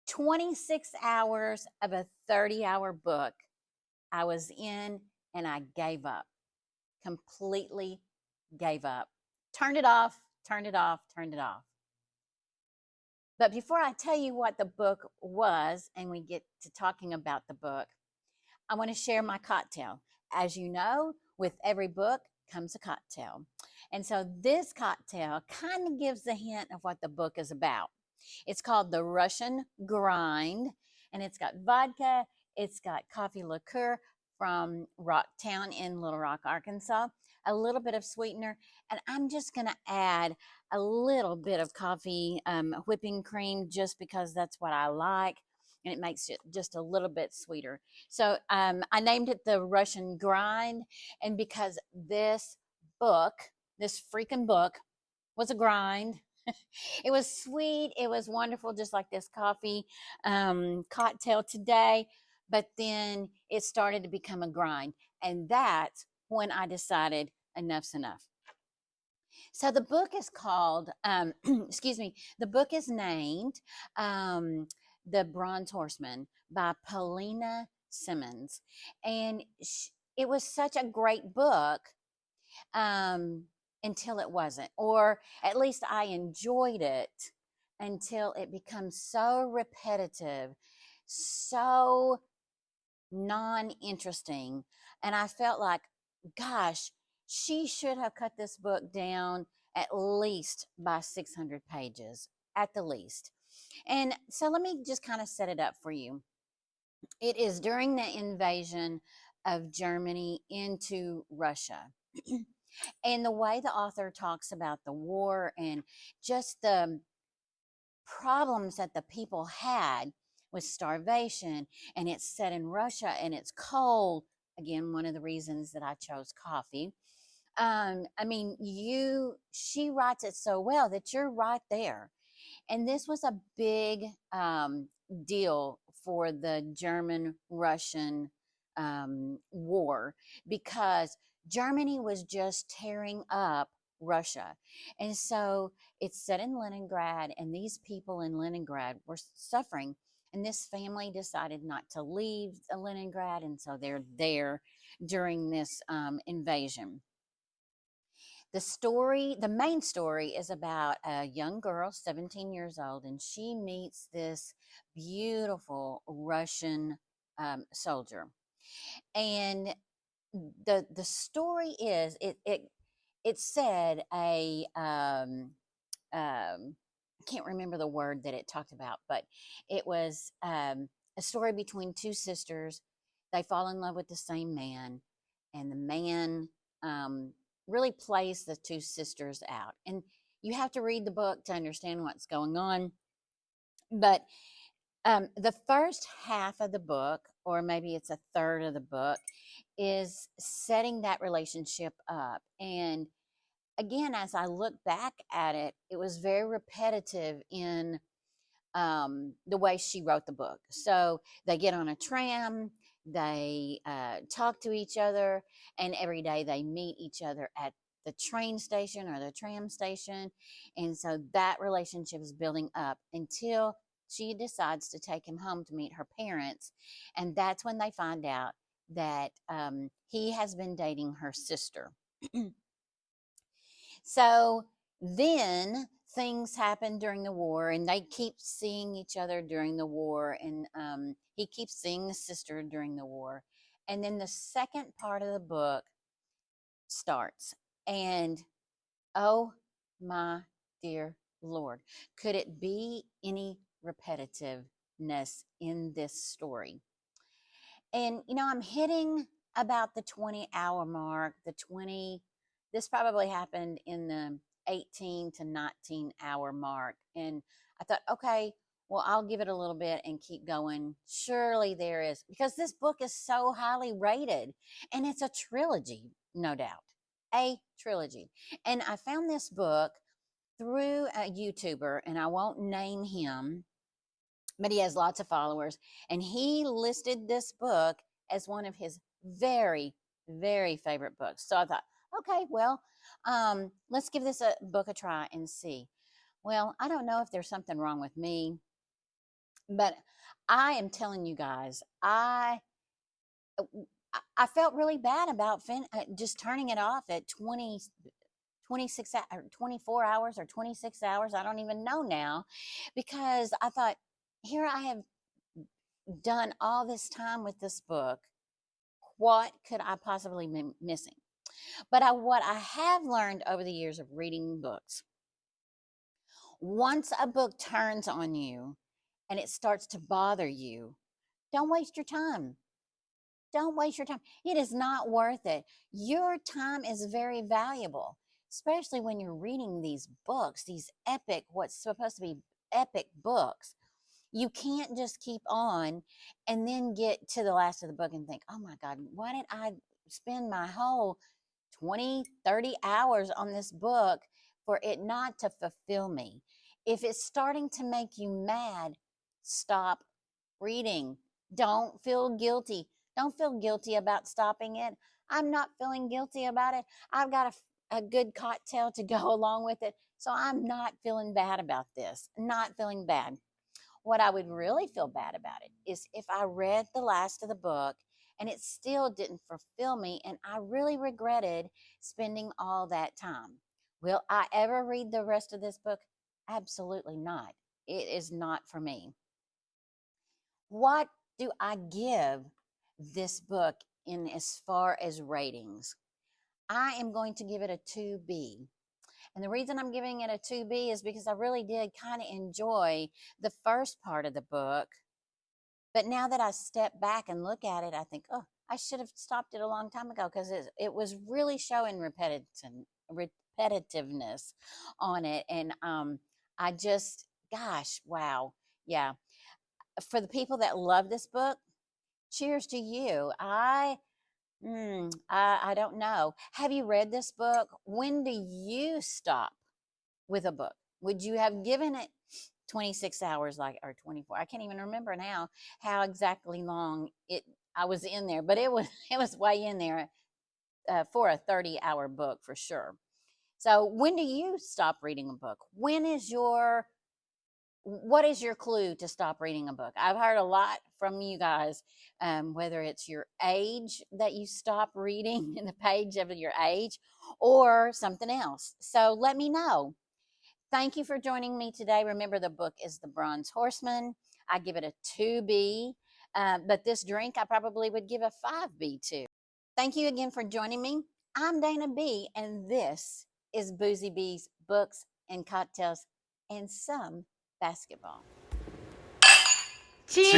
26 hours of a 30-hour book I was in, and I gave up, completely gave up. Turned it off, turned it off, turned it off. But before I tell you what the book was and we get to talking about the book, I want to share my cocktail. As you know, with every book comes a cocktail. And so this cocktail kind of gives the hint of what the book is about. It's called the Russian Grind, and it's got vodka, it's got coffee liqueur from Rocktown in Little Rock, Arkansas, a little bit of sweetener, and I'm just going to add a little bit of coffee whipping cream just because that's what I like, and it makes it just a little bit sweeter. So I named it the Russian Grind, and because this book, this freaking book, was a grind. It was sweet. It was wonderful, just like this coffee cocktail today. But then it started to become a grind. And that's when I decided enough's enough. So the book is called, excuse me, the book is named The Bronze Horseman by Paullina Simons. And it was such a great book um, until it wasn't, or at least I enjoyed it until it becomes so repetitive, so non interesting. And I felt like, gosh, she should have cut this book down at least by 600 pages, at the least. And so let me just kind of set it up for you. It is during the invasion of Germany into Russia. And the way the author talks about the war and just the problems that the people had with starvation, and it's set in Russia and it's cold. Again, one of the reasons that I chose coffee. I mean, she writes it so well that you're right there. And this was a big deal for the German Russian war because Germany was just tearing up Russia. And so it's set in Leningrad, and these people in Leningrad were suffering. And this family decided not to leave Leningrad, and so they're there during this invasion. The main story is about a young girl, 17 years old, and she meets this beautiful Russian soldier. And the story is it said I can't remember the word that it talked about, but it was a story between two sisters. They fall in love with the same man, and the man um, really plays the two sisters out. And you have to read the book to understand what's going on. But the first half of the book, or maybe it's a third of the book, is setting that relationship up. And again, as I look back at it, it was very repetitive in the way she wrote the book. So they get on a tram, they talk to each other, and every day they meet each other at the train station or the tram station. And so that relationship is building up until she decides to take him home to meet her parents. And that's when they find out that he has been dating her sister. So then things happen during the war, and they keep seeing each other during the war, and he keeps seeing the sister during the war. And then the second part of the book starts, and oh my dear Lord, could it be any repetitiveness in this story? And I'm hitting about the 20-hour mark. This probably happened in the 18 to 19-hour mark. And I thought, okay, well, I'll give it a little bit and keep going. Surely there is, because this book is so highly rated, and it's a trilogy, no doubt, a trilogy. And I found this book through a YouTuber, and I won't name him, but he has lots of followers. And he listed this book as one of his very, very favorite books. So I thought, okay, well, let's give this book a try and see. Well, I don't know if there's something wrong with me. But I am telling you guys, I felt really bad about just turning it off at 26 or 24 hours or 26 hours. I don't even know now, because I thought, here I have done all this time with this book. What could I possibly be missing? But what I have learned over the years of reading books, once a book turns on you and it starts to bother you, don't waste your time. Don't waste your time. It is not worth it. Your time is very valuable, especially when you're reading these books, these epic, what's supposed to be epic books. You can't just keep on and then get to the last of the book and think, oh my God, why did I spend my whole 20, 30 hours on this book for it not to fulfill me? If it's starting to make you mad, stop reading. Don't feel guilty. Don't feel guilty about stopping it. I'm not feeling guilty about it. I've got a good cocktail to go along with it. So I'm not feeling bad about this. Not feeling bad. What I would really feel bad about it is if I read the last of the book and it still didn't fulfill me and I really regretted spending all that time. Will I ever read the rest of this book? Absolutely not. It is not for me. What do I give this book in as far as ratings? I am going to give it a 2B. And the reason I'm giving it a 2B is because I really did kind of enjoy the first part of the book. But now that I step back and look at it, I think, oh, I should have stopped it a long time ago, because it was really showing repetitiveness on it. And I just, gosh, wow. Yeah. For the people that love this book, cheers to you. I don't know. Have you read this book? When do you stop with a book? Would you have given it 26 hours, like, or 24? I can't even remember now how exactly long I was in there, but it was it was way in there for a 30-hour book for sure. So when do you stop reading a book? What is your clue to stop reading a book? I've heard a lot from you guys, whether it's your age that you stop reading in the page of your age, or something else. So let me know. Thank you for joining me today. Remember, the book is The Bronze Horseman. I give it a 2B, but this drink I probably would give a 5B to. Thank you again for joining me. I'm Dana B, and this is Boozy Bee's Books and Cocktails and Some Basketball. Cheers!